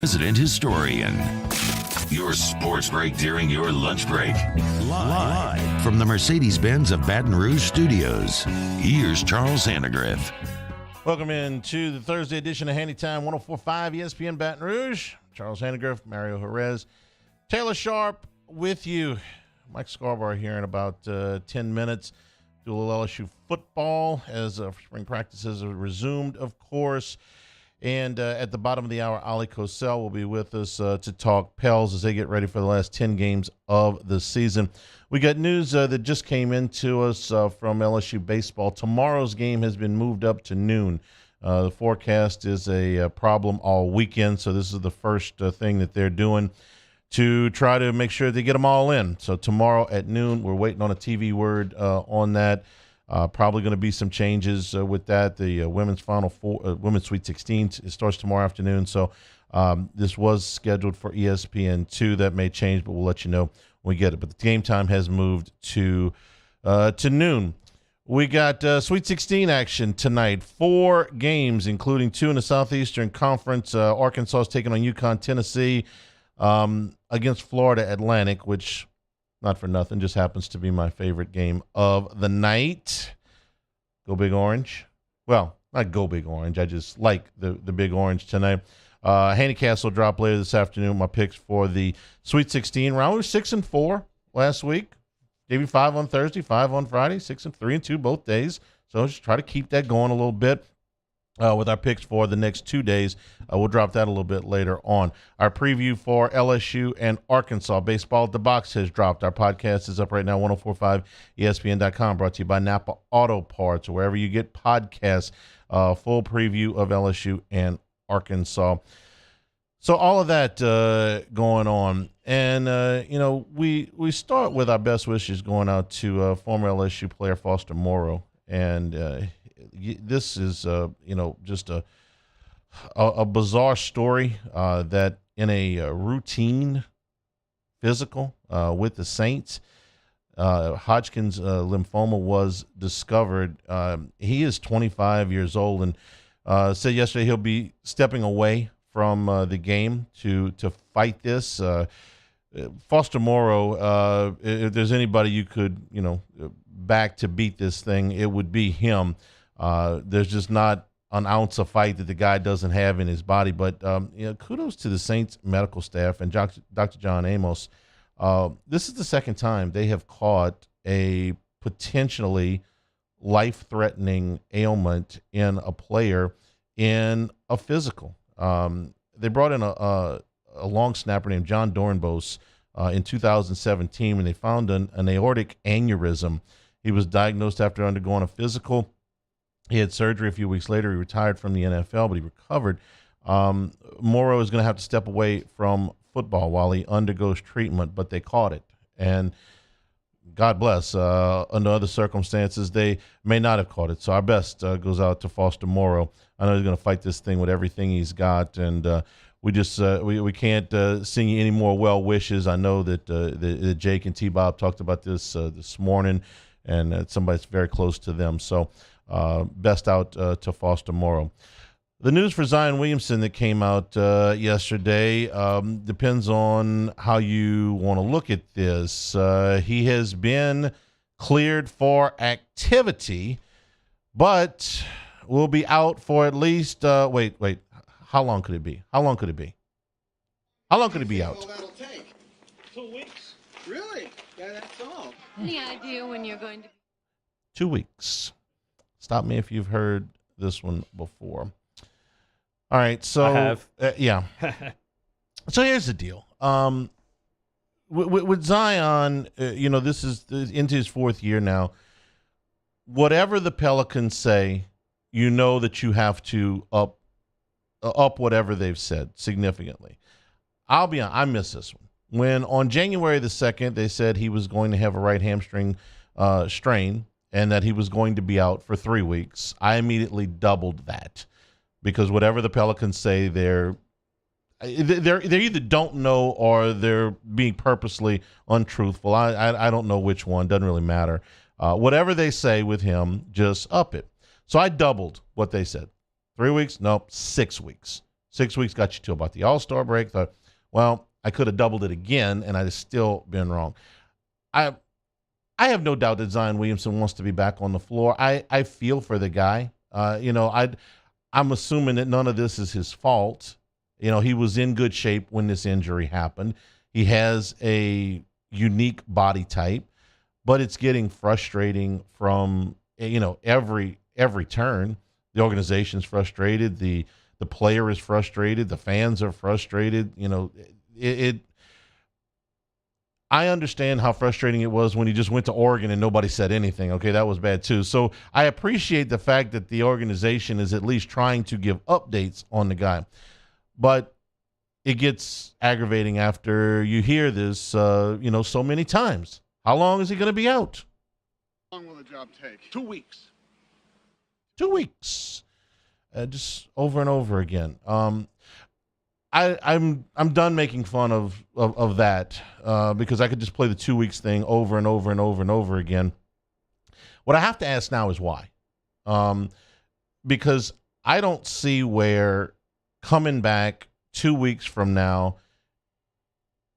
Resident historian. Your sports break during your lunch break. Live from the Mercedes-Benz of Baton Rouge studios. Here's Charles Hannegriff. Welcome in to the Thursday edition of Hanny Time, 104.5 ESPN Baton Rouge. Charles Hannegriff, Mario Jerez, Taylor Sharp with you. Mike Scarborough here in about 10 minutes. Do a little LSU football as spring practices are resumed, of course. And at the bottom of the hour, Ali Cosell will be with us to talk Pels as they get ready for the last 10 games of the season. We got news that just came into us from LSU baseball. Tomorrow's game has been moved up to noon. The forecast is a problem all weekend, so this is the first thing that they're doing to try to make sure they get them all in. So tomorrow at noon, we're waiting on a TV word on that. Probably going to be some changes with that. The women's Final Four, women's Sweet 16 starts tomorrow afternoon. So this was scheduled for ESPN2. That may change, but we'll let you know when we get it. But the game time has moved to noon. We got Sweet 16 action tonight. 4 games, including 2 in the Southeastern Conference. Arkansas is taking on UConn, Tennessee, against Florida Atlantic, which – not for nothing, just happens to be my favorite game of the night. Go Big Orange. Well, not Go Big Orange. I just like the Big Orange tonight. Hanny Castle drop later this afternoon. My picks for the Sweet 16 round. We were 6-4 last week. Gave you 5 on Thursday, 5 on Friday, 6-3-2 both days. So just try to keep that going a little bit. With our picks for the next 2 days. We'll drop that a little bit later on. Our preview for LSU and Arkansas. Baseball at the Box has dropped. Our podcast is up right now, 1045ESPN.com, brought to you by Napa Auto Parts, wherever you get podcasts. Full preview of LSU and Arkansas. So all of that going on. And, we start with our best wishes going out to former LSU player Foster Moreau. And this is, just a bizarre story that in a routine physical with the Saints, Hodgkin's lymphoma was discovered. He is 25 years old and said yesterday he'll be stepping away from the game to fight this. Foster Moreau, if there's anybody you could, back to beat this thing, it would be him. There's just not an ounce of fight that the guy doesn't have in his body. But, kudos to the Saints medical staff and Dr. John Amos. This is the second time they have caught a potentially life-threatening ailment in a player in a physical. They brought in a long snapper named John Dornbos in 2017 when they found an aortic aneurysm. He was diagnosed after undergoing a physical. He had surgery a few weeks later. He retired from the NFL, but he recovered. Moreau is going to have to step away from football while he undergoes treatment, but they caught it. And God bless. Under other circumstances, they may not have caught it. So our best goes out to Foster Moreau. I know he's going to fight this thing with everything he's got, and we just we can't sing you any more well wishes. I know that Jake and T-Bob talked about this morning, and it's somebody that's very close to them. So best out to Foster Moreau. The news for Zion Williamson that came out yesterday depends on how you want to look at this. He has been cleared for activity, but will be out for at least wait. How long could it be? How long could it be? How long could it be out? That'll take 2 weeks. Really? Yeah, that's all. Any idea when you're going to? 2 weeks. Stop me if you've heard this one before. All right, so I have. Yeah. So here's the deal. With Zion, this is into his 4th year now. Whatever the Pelicans say, that you have to up whatever they've said significantly. I'll be honest, I miss this one. When on January the 2nd, they said he was going to have a right hamstring strain and that he was going to be out for 3 weeks, I immediately doubled that because whatever the Pelicans say, they either don't know or they're being purposely untruthful. I don't know which one. Doesn't really matter. Whatever they say with him, just up it. So I doubled what they said. 3 weeks? Nope, 6 weeks. 6 weeks got you to about the All-Star break. Thought, well, I could have doubled it again, and I'd have still been wrong. I have no doubt that Zion Williamson wants to be back on the floor. I feel for the guy. I'm assuming that none of this is his fault. He was in good shape when this injury happened. He has a unique body type, but it's getting frustrating from every turn. The organization's frustrated. The player is frustrated. The fans are frustrated. I understand how frustrating it was when he just went to Oregon and nobody said anything. Okay, that was bad too. So I appreciate the fact that the organization is at least trying to give updates on the guy. But it gets aggravating after you hear this, so many times. How long is he going to be out? How long will the job take? 2 weeks. 2 weeks. Just over and over again. I'm done making fun of that because I could just play the 2 weeks thing over and over and over and over again. What I have to ask now is why. Because I don't see where coming back 2 weeks from now,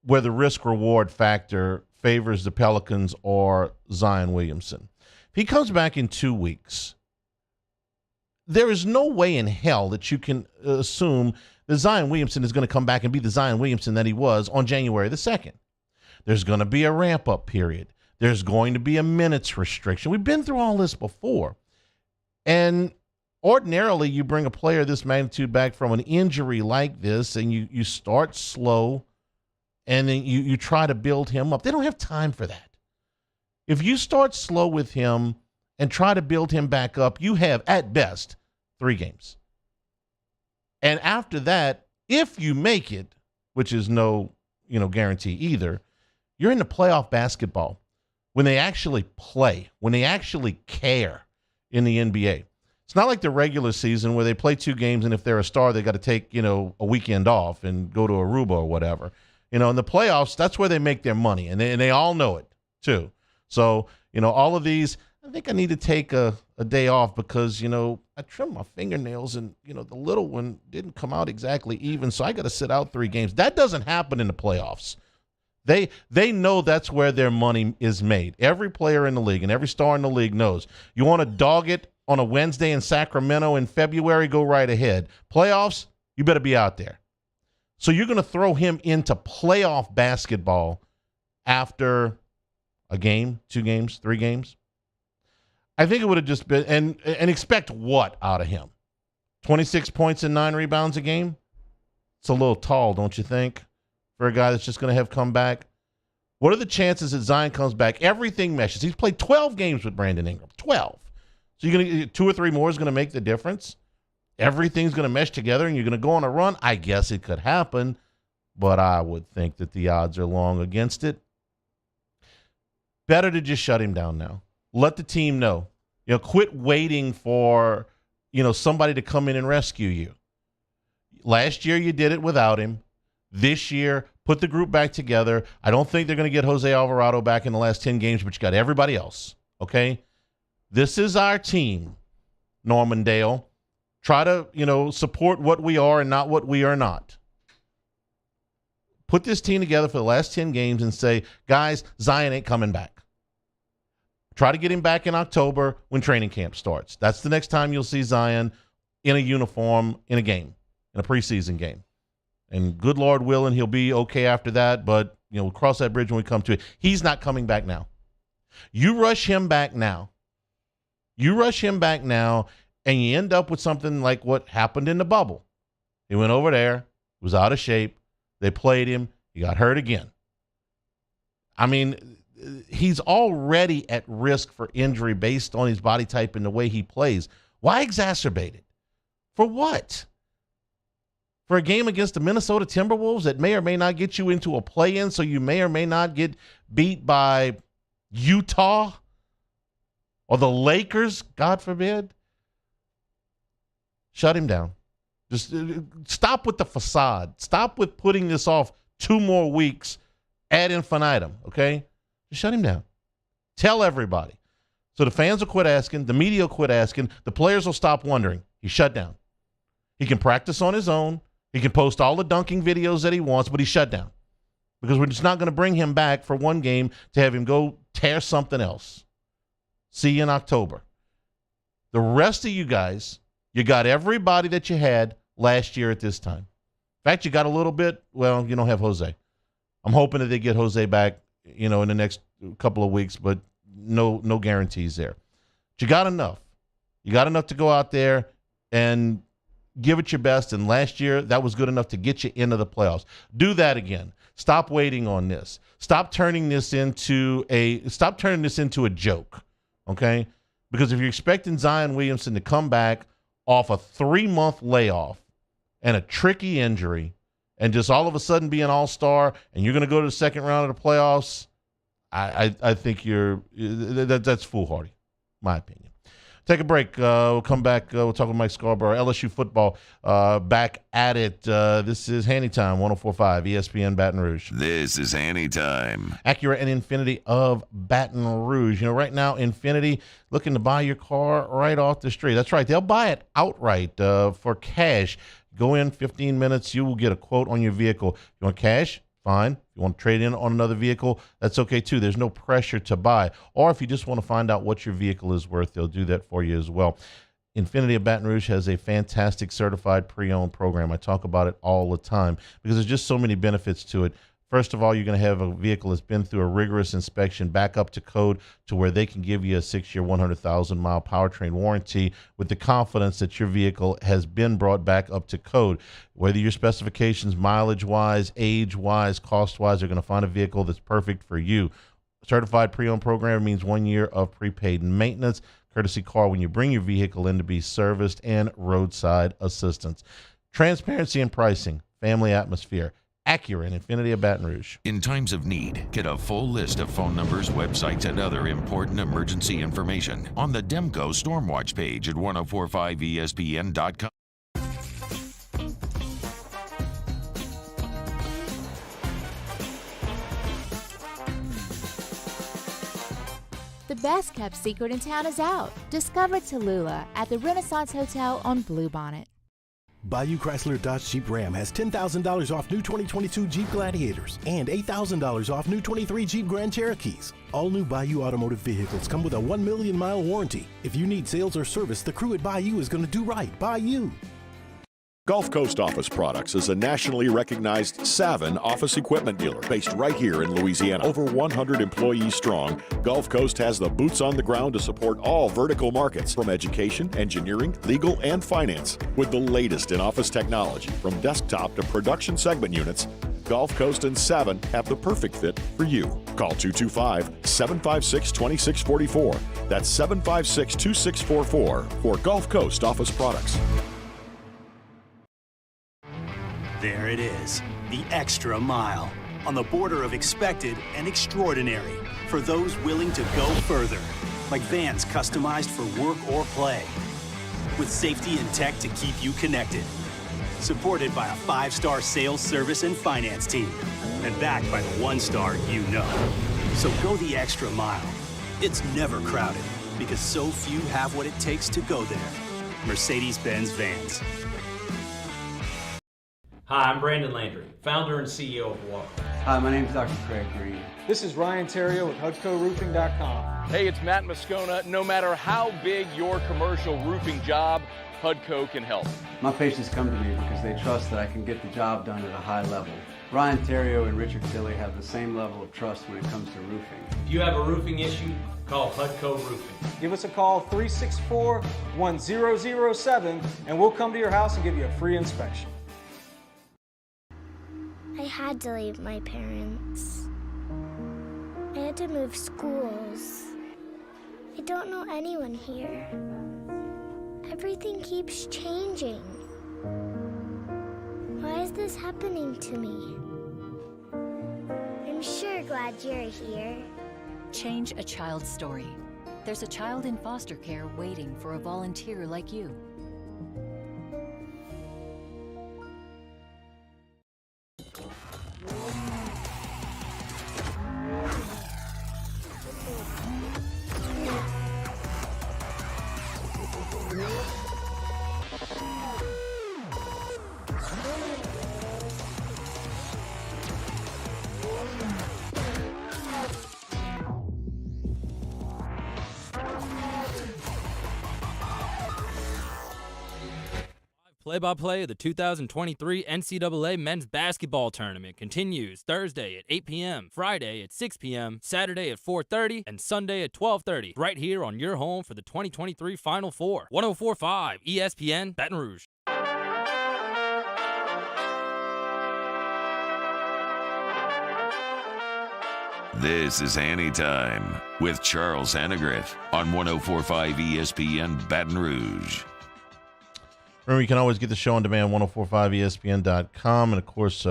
where the risk-reward factor favors the Pelicans or Zion Williamson. If he comes back in 2 weeks, there is no way in hell that you can assume that Zion Williamson is going to come back and be the Zion Williamson that he was on January the 2nd. There's going to be a ramp-up period. There's going to be a minutes restriction. We've been through all this before. And ordinarily, you bring a player this magnitude back from an injury like this, and you start slow, and then you try to build him up. They don't have time for that. If you start slow with him and try to build him back up, you have, at best, 3 games. And after that, if you make it, which is no guarantee either, you're in the playoff basketball when they actually play, when they actually care in the NBA. It's not like the regular season where they play 2 games, and if they're a star, they got to take, a weekend off and go to Aruba or whatever. In the playoffs, that's where they make their money, and they all know it too. So, all of these, I think I need to take a day off because, I trimmed my fingernails and, the little one didn't come out exactly even, so I got to sit out 3 games. That doesn't happen in the playoffs. They know that's where their money is made. Every player in the league and every star in the league knows. You want to dog it on a Wednesday in Sacramento in February, go right ahead. Playoffs, you better be out there. So you're going to throw him into playoff basketball after a game, 2 games, 3 games? I think it would have just been, and expect what out of him? 26 points and 9 rebounds a game? It's a little tall, don't you think, for a guy that's just going to have come back? What are the chances that Zion comes back? Everything meshes. He's played 12 games with Brandon Ingram. 12. So you're going to 2 or 3 more is going to make the difference? Everything's going to mesh together and you're going to go on a run? I guess it could happen, but I would think that the odds are long against it. Better to just shut him down now. Let the team know. Quit waiting for, somebody to come in and rescue you. Last year you did it without him. This year, put the group back together. I don't think they're going to get Jose Alvarado back in the last 10 games, but you got everybody else, okay? This is our team, Norman Dale. Try to, support what we are and not what we are not. Put this team together for the last 10 games and say, guys, Zion ain't coming back. Try to get him back in October when training camp starts. That's the next time you'll see Zion in a uniform in a game, in a preseason game. And good Lord willing, he'll be okay after that, but we'll cross that bridge when we come to it. He's not coming back now. You rush him back now. And you end up with something like what happened in the bubble. He went over there, was out of shape. They played him. He got hurt again. I mean, he's already at risk for injury based on his body type and the way he plays. Why exacerbate it? For what? For a game against the Minnesota Timberwolves that may or may not get you into a play-in, so you may or may not get beat by Utah or the Lakers, God forbid. Shut him down. Just stop with the facade. Stop with putting this off 2 more weeks ad infinitum, okay? Just shut him down. Tell everybody. So the fans will quit asking. The media will quit asking. The players will stop wondering. He's shut down. He can practice on his own. He can post all the dunking videos that he wants, but he's shut down because we're just not going to bring him back for one game to have him go tear something else. See you in October. The rest of you guys, you got everybody that you had last year at this time. In fact, you got a little bit. Well, you don't have Jose. I'm hoping that they get Jose back, in the next couple of weeks, but no guarantees there. But you got enough. You got enough to go out there and give it your best. And last year, that was good enough to get you into the playoffs. Do that again. Stop waiting on this. Stop turning this into a joke. Okay? Because if you're expecting Zion Williamson to come back off a 3-month layoff and a tricky injury and just all of a sudden be an all-star and you're going to go to the second round of the playoffs, I think that's foolhardy, my opinion. Take a break. We'll come back. We'll talk with Mike Scarborough. LSU football back at it. This is Hanny Time, 104.5 ESPN Baton Rouge. This is Hanny Time. Acura and Infinity of Baton Rouge. Right now, Infinity looking to buy your car right off the street. That's right. They'll buy it outright for cash. Go in 15 minutes. You will get a quote on your vehicle. You want cash? Fine. If you want to trade in on another vehicle, that's okay too. There's no pressure to buy. Or if you just want to find out what your vehicle is worth, they'll do that for you as well. Infinity of Baton Rouge has a fantastic certified pre-owned program. I talk about it all the time because there's just so many benefits to it. First of all, you're going to have a vehicle that's been through a rigorous inspection, back up to code to where they can give you a 6-year, 100,000-mile powertrain warranty with the confidence that your vehicle has been brought back up to code. Whether your specifications, mileage-wise, age-wise, cost-wise, are going to find a vehicle that's perfect for you. Certified pre-owned program means 1 year of prepaid maintenance, courtesy car when you bring your vehicle in to be serviced, and roadside assistance. Transparency in pricing, family atmosphere. Acura and Infinity of Baton Rouge. In times of need, get a full list of phone numbers, websites, and other important emergency information on the Demco Stormwatch page at 1045ESPN.com. The best kept secret in town is out. Discover Tallulah at the Renaissance Hotel on Bluebonnet. Bayou Chrysler Dodge Jeep Ram has $10,000 off new 2022 Jeep Gladiators and $8,000 off new 23 Jeep Grand Cherokees. All new Bayou automotive vehicles come with a 1 million mile warranty. If you need sales or service, the crew at Bayou is going to do right by you. Gulf Coast Office Products is a nationally recognized Savin office equipment dealer based right here in Louisiana. Over 100 employees strong, Gulf Coast has the boots on the ground to support all vertical markets from education, engineering, legal, and finance. With the latest in office technology, from desktop to production segment units, Gulf Coast and Savin have the perfect fit for you. Call 225-756-2644. That's 756-2644 for Gulf Coast Office Products. There it is, the extra mile, on the border of expected and extraordinary, for those willing to go further, like vans customized for work or play, with safety and tech to keep you connected, supported by a 5-star sales, service, and finance team, and backed by the 1-star you know. So go the extra mile. It's never crowded, because so few have what it takes to go there. Mercedes-Benz Vans. Hi, I'm Brandon Landry, founder and CEO of Walk. Hi, my name is Dr. Craig Green. This is Ryan Terrio with HUDCORoofing.com. Hey, it's Matt Moscona. No matter how big your commercial roofing job, HUDCO can help. My patients come to me because they trust that I can get the job done at a high level. Ryan Terrio and Richard Tilley have the same level of trust when it comes to roofing. If you have a roofing issue, call HUDCO Roofing. Give us a call, 364-1007, and we'll come to your house and give you a free inspection. I had to leave my parents. I had to move schools. I don't know anyone here. Everything keeps changing. Why is this happening to me? I'm sure glad you're here. Change a child's story. There's a child in foster care waiting for a volunteer like you. Play-by-play of the 2023 NCAA Men's Basketball Tournament continues Thursday at 8 p.m., Friday at 6 p.m., Saturday at 4:30, and Sunday at 12:30, right here on your home for the 2023 Final Four. 104.5 ESPN Baton Rouge. This is Hanny Time with Charles Hannegriff on 104.5 ESPN Baton Rouge. Remember, you can always get the show on demand, 1045ESPN.com, and, of course,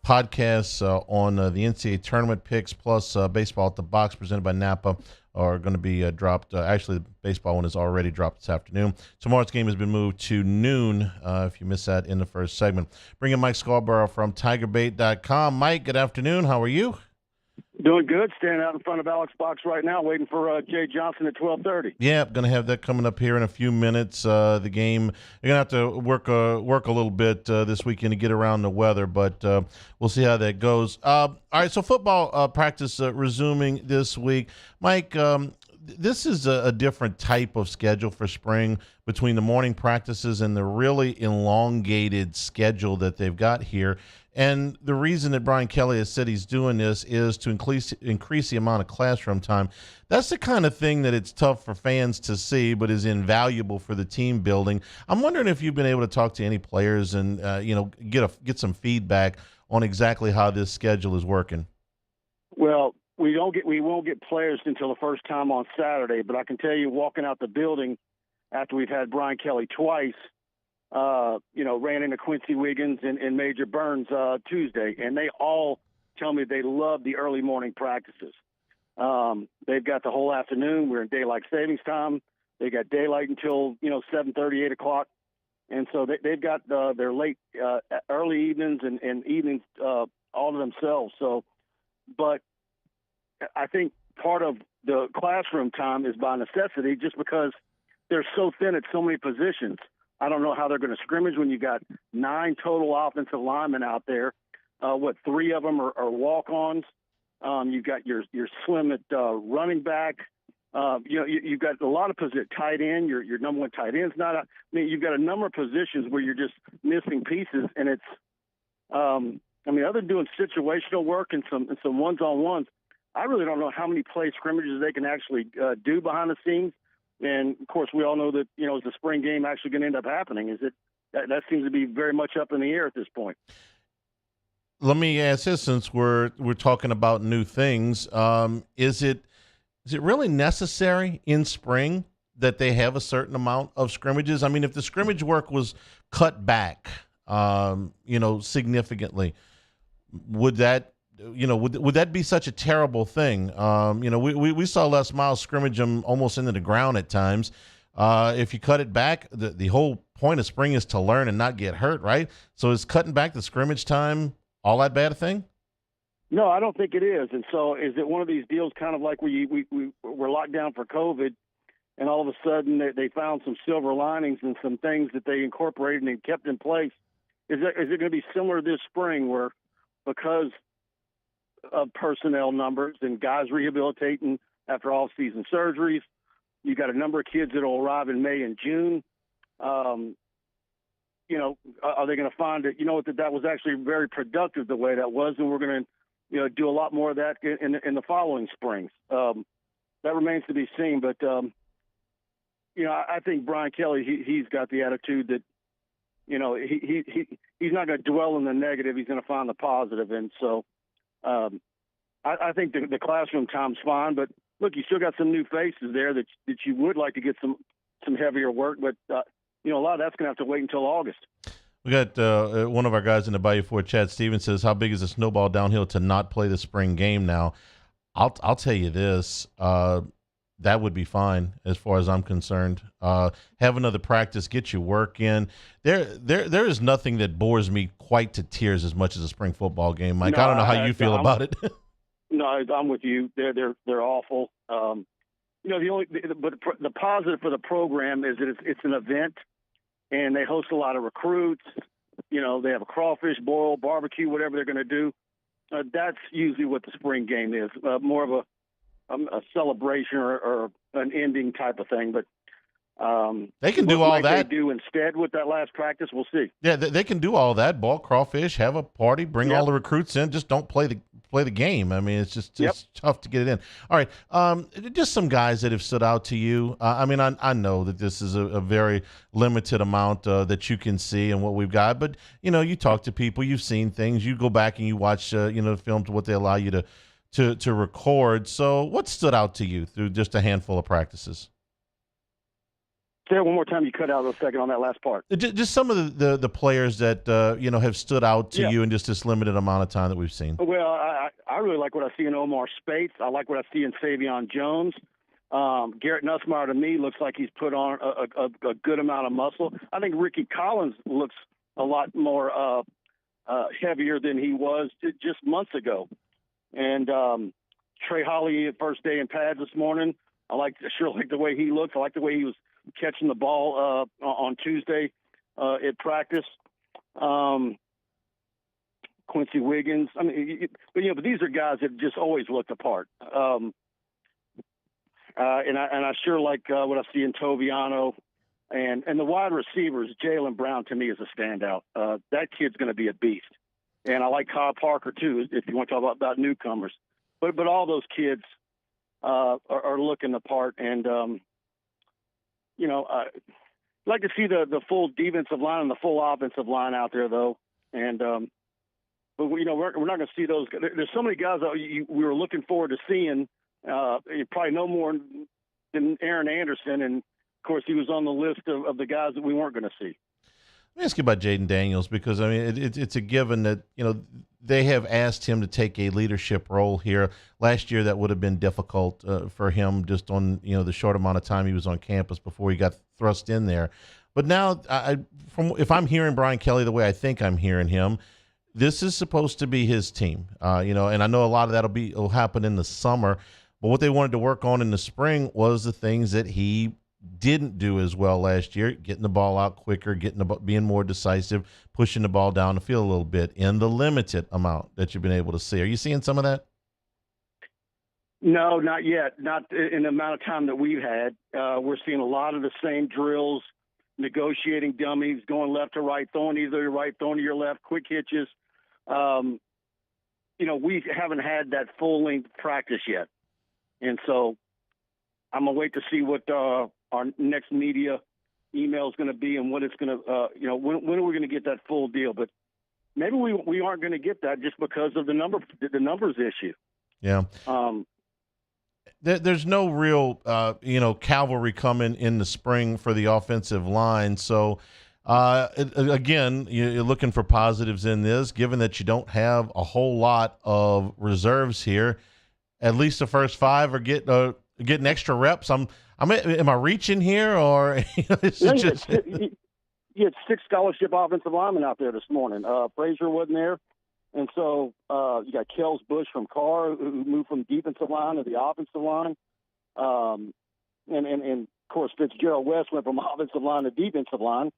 podcasts on the NCAA tournament picks, plus Baseball at the Box presented by Napa are going to be dropped. Actually, the baseball one is already dropped this afternoon. Tomorrow's game has been moved to noon, if you missed that in the first segment. Bring in Mike Scarborough from TigerBait.com. Mike, good afternoon. How are you? Doing good. Standing out in front of Alex Box right now, waiting for Jay Johnson at 12:30. Yeah, going to have that coming up here in a few minutes. The game, you're going to have to work a little bit this weekend to get around the weather, but we'll see how that goes. All right, so football practice resuming this week. Mike, this is a different type of schedule for spring between the morning practices and the really elongated schedule that they've got here. And the reason that Brian Kelly has said he's doing this is to increase the amount of classroom time. That's the kind of thing that it's tough for fans to see, but is invaluable for the team building. I'm wondering if you've been able to talk to any players and get some feedback on exactly how this schedule is working. Well, we won't get players until the first time on Saturday, but I can tell you, walking out the building after we've had Brian Kelly twice. Ran into Quincy Wiggins and Major Burns Tuesday, and they all tell me they love the early morning practices. They've got the whole afternoon. We're in daylight savings time. They got daylight until 7:30, 8 o'clock, and so they've got their late early evenings and evenings all to themselves. So, but I think part of the classroom time is by necessity, just because they're so thin at so many positions. I don't know how they're going to scrimmage when you got 9 total offensive linemen out there. 3 of them are walk-ons. You've got your slim at running back. You've got a lot of positions. Tight end, your number one tight end's not. You've got a number of positions where you're just missing pieces, and it's. Other than doing situational work and some ones-on-ones, I really don't know how many play scrimmages they can actually do behind the scenes. And, of course, we all know that, is the spring game actually going to end up happening? That seems to be very much up in the air at this point. Let me ask this, since we're talking about new things. Is it really necessary in spring that they have a certain amount of scrimmages? I mean, if the scrimmage work was cut back, significantly, would that would that be such a terrible thing? We saw Les Miles scrimmage them almost into the ground at times. If you cut it back, the whole point of spring is to learn and not get hurt, right? So is cutting back the scrimmage time all that bad a thing? No, I don't think it is. And so is it one of these deals kind of like we were locked down for COVID, and all of a sudden they found some silver linings and some things that they incorporated and kept in place? Is it going to be similar this spring, where because of personnel numbers and guys rehabilitating after off-season surgeries, you got a number of kids that will arrive in May and June. Are they going to find that that was actually very productive the way that was, and we're going to do a lot more of that in the following springs? That remains to be seen. But I think Brian Kelly, he's got the attitude that he's not going to dwell in the negative. He's going to find the positive, and so. I think the classroom time's fine, but look, you still got some new faces there that you would like to get some heavier work, but a lot of that's going to have to wait until August. We got one of our guys in the Bayou Ford, Chad Stevens, says, "How big is the snowball downhill to not play the spring game now?" I'll tell you this, that would be fine as far as I'm concerned. Have another practice, get your work in. There is nothing that bores me quite to tears as much as a spring football game, Mike. I don't know how you feel about it. No, I'm with you. They're awful. The positive for the program is that it's an event, and they host a lot of recruits. They have a crawfish boil, barbecue, whatever they're going to do. That's usually what the spring game is, more of a celebration or an ending type of thing. But They can do all that. They do instead with that last practice. We'll see. Yeah, they can do all that. Ball crawfish, have a party, bring all the recruits in. Just don't play the game. I mean, it's just it's tough to get it in. All right, just some guys that have stood out to you. I mean, I know that this is a very limited amount that you can see and what we've got, but you talk to people, you've seen things, you go back and you watch the films, what they allow you to record. So, what stood out to you through just a handful of practices? Say it one more time. You cut out a second on that last part. Just some of the players that have stood out to you in just this limited amount of time that we've seen. Well, I really like what I see in Omar Spates. I like what I see in Savion Jones. Garrett Nussmeier, to me, looks like he's put on a good amount of muscle. I think Ricky Collins looks a lot more heavier than he was just months ago. And Trey Holly, first day in pads this morning. I sure like the way he looks. I like the way he was catching the ball on Tuesday at practice. Quincy Wiggins. I mean, but these are guys that just always look the part. And I sure like what I see in Toviano and the wide receivers. Jaylen Brown to me is a standout. That kid's going to be a beast. And I like Kyle Parker too, if you want to talk about newcomers. But all those kids are looking the part. And I'd like to see the full defensive line and the full offensive line out there, though. And but we're not going to see those. There's so many guys that we were looking forward to seeing. Probably no more than Aaron Anderson, and of course he was on the list of the guys that we weren't going to see. Let me ask you about Jaden Daniels, because I mean it's a given that they have asked him to take a leadership role here. Last year that would have been difficult for him just on the short amount of time he was on campus before he got thrust in there. But now, if I'm hearing Brian Kelly the way I think I'm hearing him, this is supposed to be his team. And I know a lot of that will happen in the summer. But what they wanted to work on in the spring was the things that he didn't do as well last year, getting the ball out quicker, being more decisive, pushing the ball down the field a little bit in the limited amount that you've been able to see. Are you seeing some of that? No, not yet. Not in the amount of time that we've had. We're seeing a lot of the same drills, negotiating dummies, going left to right, throwing either your right, throwing to your left, quick hitches. We haven't had that full-length practice yet. And so I'm going to wait to see what our next media email is going to be and what it's going to, when are we going to get that full deal? But maybe we aren't going to get that just because of the numbers issue. Yeah. There's no real, cavalry coming in the spring for the offensive line. So, again, you're looking for positives in this, given that you don't have a whole lot of reserves here. At least the first five are getting extra reps. Am I reaching here, or you had 6 scholarship offensive linemen out there this morning. Frazier wasn't there, and so you got Kels Bush from Carr, who moved from defensive line to the offensive line, and of course Fitzgerald West went from offensive line to defensive line.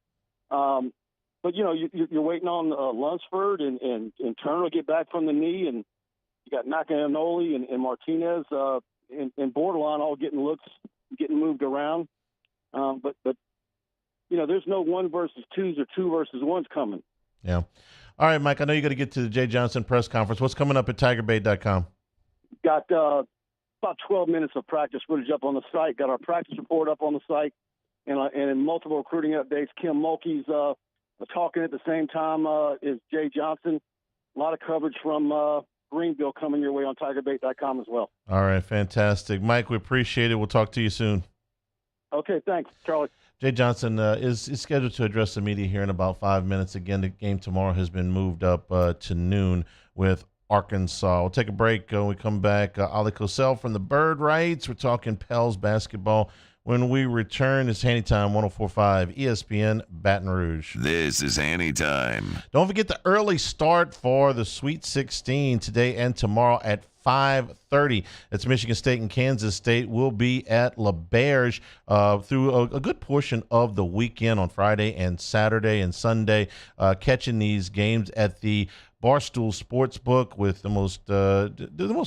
But you're waiting on Lunsford and Turner to get back from the knee, and you got Nakanoli and Martinez and Borderline all getting looks, getting moved around. But there's no 1 versus 2s or 2 versus 1s coming. Yeah. All right, Mike, I know you got to get to the Jay Johnson press conference. What's coming up at TigerBait.com? Got about 12 minutes of practice footage up on the site. Got our practice report up on the site, and in multiple recruiting updates. Kim Mulkey's talking at the same time as Jay Johnson. A lot of coverage from Greenville coming your way on TigerBait.com as well. All right, fantastic. Mike, we appreciate it. We'll talk to you soon. Okay, thanks, Charlie. Jay Johnson is scheduled to address the media here in about 5 minutes. Again, the game tomorrow has been moved up to noon with Arkansas. We'll take a break. When we come back, Ali Cosell from the Bird Rights. We're talking Pels basketball. When we return, it's Hanny Time, 104.5 ESPN Baton Rouge. This is Hanny Time. Don't forget the early start for the Sweet 16 today and tomorrow at 5:30. That's Michigan State and Kansas State. Will be at LaBerge through a good portion of the weekend on Friday and Saturday and Sunday, catching these games at the Barstool Sportsbook with the most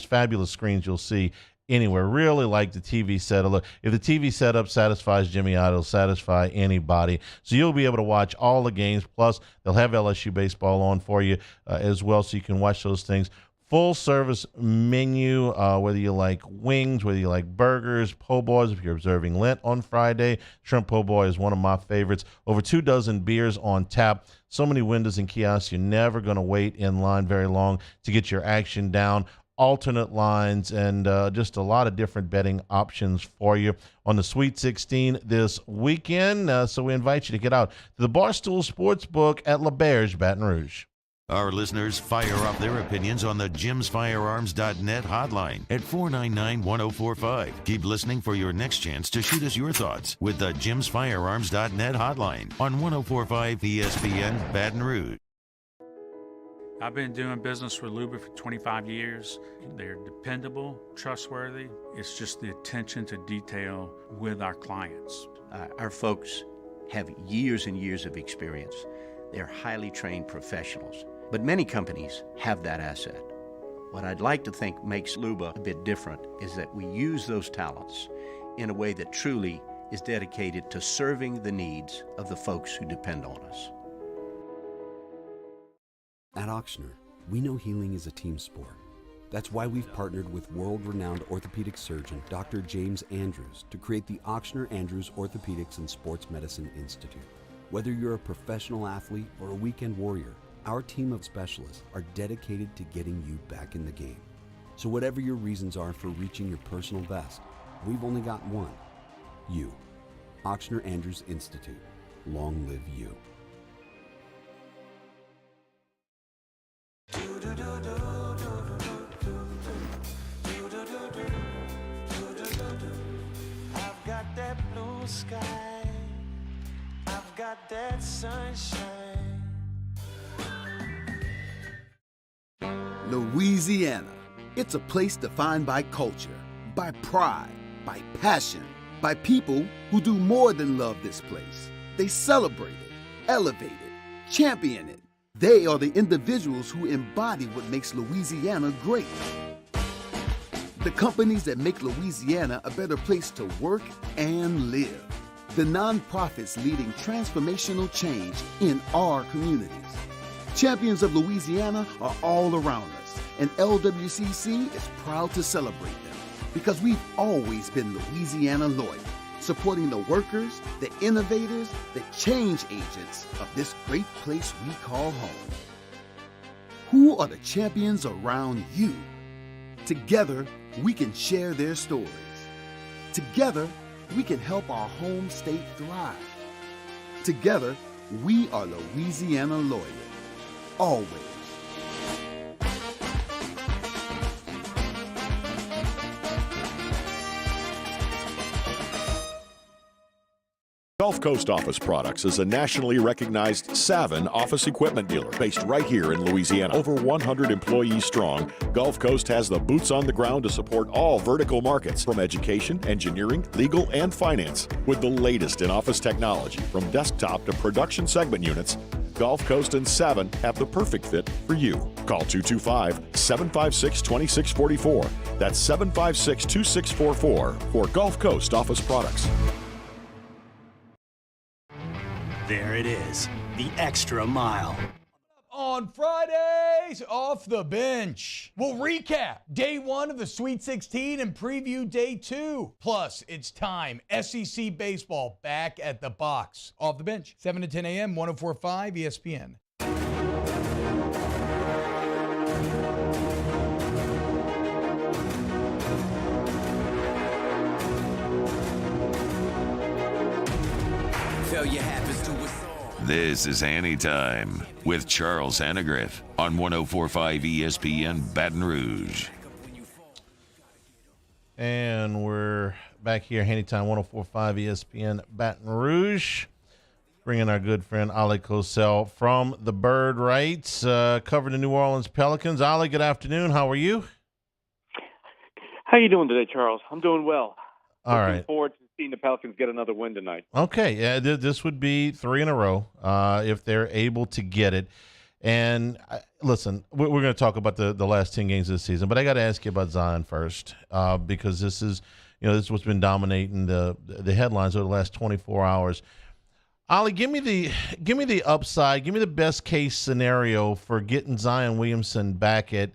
fabulous screens you'll see anywhere. Really like the TV setup. Look, if the TV setup satisfies Jimmy Otto, it'll satisfy anybody. So you'll be able to watch all the games. Plus, they'll have LSU baseball on for you as well, so you can watch those things. Full service menu, whether you like wings, whether you like burgers, po' boys. If you're observing Lent on Friday, shrimp po' boy is one of my favorites. Over 2 dozen beers on tap. So many windows and kiosks, you're never going to wait in line very long to get your action down. Alternate lines and just a lot of different betting options for you on the Sweet 16 this weekend. So we invite you to get out to the Barstool Sportsbook at LaBerge, Baton Rouge. Our listeners fire up their opinions on the jimsfirearms.net hotline at 499-1045. Keep listening for your next chance to shoot us your thoughts with the jimsfirearms.net hotline on 1045 ESPN Baton Rouge. I've been doing business with Luba for 25 years. They're dependable, trustworthy. It's just the attention to detail with our clients. Our folks have years and years of experience. They're highly trained professionals. But many companies have that asset. What I'd like to think makes Luba a bit different is that we use those talents in a way that truly is dedicated to serving the needs of the folks who depend on us. At Ochsner, we know healing is a team sport. That's why we've partnered with world-renowned orthopedic surgeon Dr. James Andrews to create the Ochsner Andrews Orthopedics and Sports Medicine Institute. Whether you're a professional athlete or a weekend warrior, our team of specialists are dedicated to getting you back in the game. So whatever your reasons are for reaching your personal best, we've only got one. You. Ochsner Andrews Institute. Long live you. I've got that blue sky. I've got that sunshine. Louisiana. It's a place defined by culture, by pride, by passion, by people who do more than love this place. They celebrate it, elevate it, champion it. They are the individuals who embody what makes Louisiana great. The companies that make Louisiana a better place to work and live. The nonprofits leading transformational change in our communities. Champions of Louisiana are all around us, and LWCC is proud to celebrate them because we've always been Louisiana loyal, supporting the workers, the innovators, the change agents of this great place we call home. Who are the champions around you? Together, we can share their stories. Together, we can help our home state thrive. Together, we are Louisiana loyal. Always. Gulf Coast Office Products is a nationally recognized Savin office equipment dealer based right here in Louisiana. Over 100 employees strong, Gulf Coast has the boots on the ground to support all vertical markets, from education, engineering, legal, and finance. With the latest in office technology, from desktop to production segment units, Gulf Coast and Savin have the perfect fit for you. Call 225-756-2644. That's 756-2644 for Gulf Coast Office Products. There it is, the extra mile. On Fridays, Off the Bench. We'll recap day 1 of the Sweet 16 and preview day 2. Plus, it's time. SEC baseball back at the box. Off the Bench, 7 to 10 a.m., 104.5 ESPN. Failure happens to us all. This is Hanny Time with Charles Hannegriff on 104.5 ESPN Baton Rouge. And we're back here, Hanny Time, 104.5 ESPN Baton Rouge. Bringing our good friend Ali Cosell from the Bird Rights, covering the New Orleans Pelicans. Ali, good afternoon. How are you? How you doing today, Charles? I'm doing well. All right. Looking forward to seeing the Pelicans get another win tonight. Okay, yeah, this would be 3 in a row if they're able to get it. And listen, we're going to talk about the last 10 games of the season, but I got to ask you about Zion first, because this is what's been dominating the headlines over the last 24 hours. Ollie, give me the upside, give me the best case scenario for getting Zion Williamson back at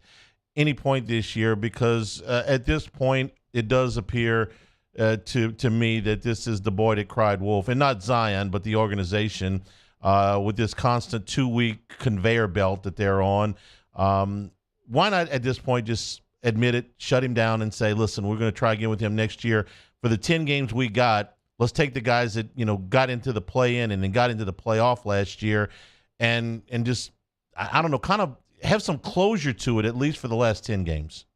any point this year, because at this point it does appear to me that this is the boy that cried wolf, and not Zion, but the organization. With this constant 2-week conveyor belt that they're on. Why not at this point just admit it, shut him down, and say, listen, we're going to try again with him next year. For the 10 games we got, let's take the guys that got into the play-in and then got into the playoff last year and just, I don't know, kind of have some closure to it, at least for the last 10 games.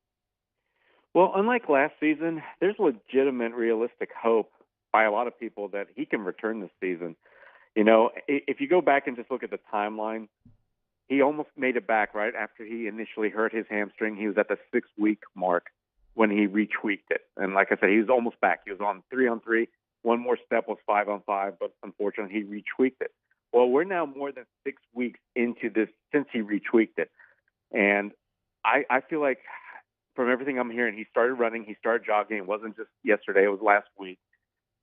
Well, unlike last season, there's legitimate, realistic hope by a lot of people that he can return this season. If you go back and just look at the timeline, he almost made it back right after he initially hurt his hamstring. He was at the 6-week mark when he retweaked it. And like I said, he was almost back. He was on 3-on-3. One more step was 5-on-5, but unfortunately he retweaked it. Well, we're now more than 6 weeks into this since he retweaked it. And I feel like from everything I'm hearing, he started running, he started jogging. It wasn't just yesterday, it was last week.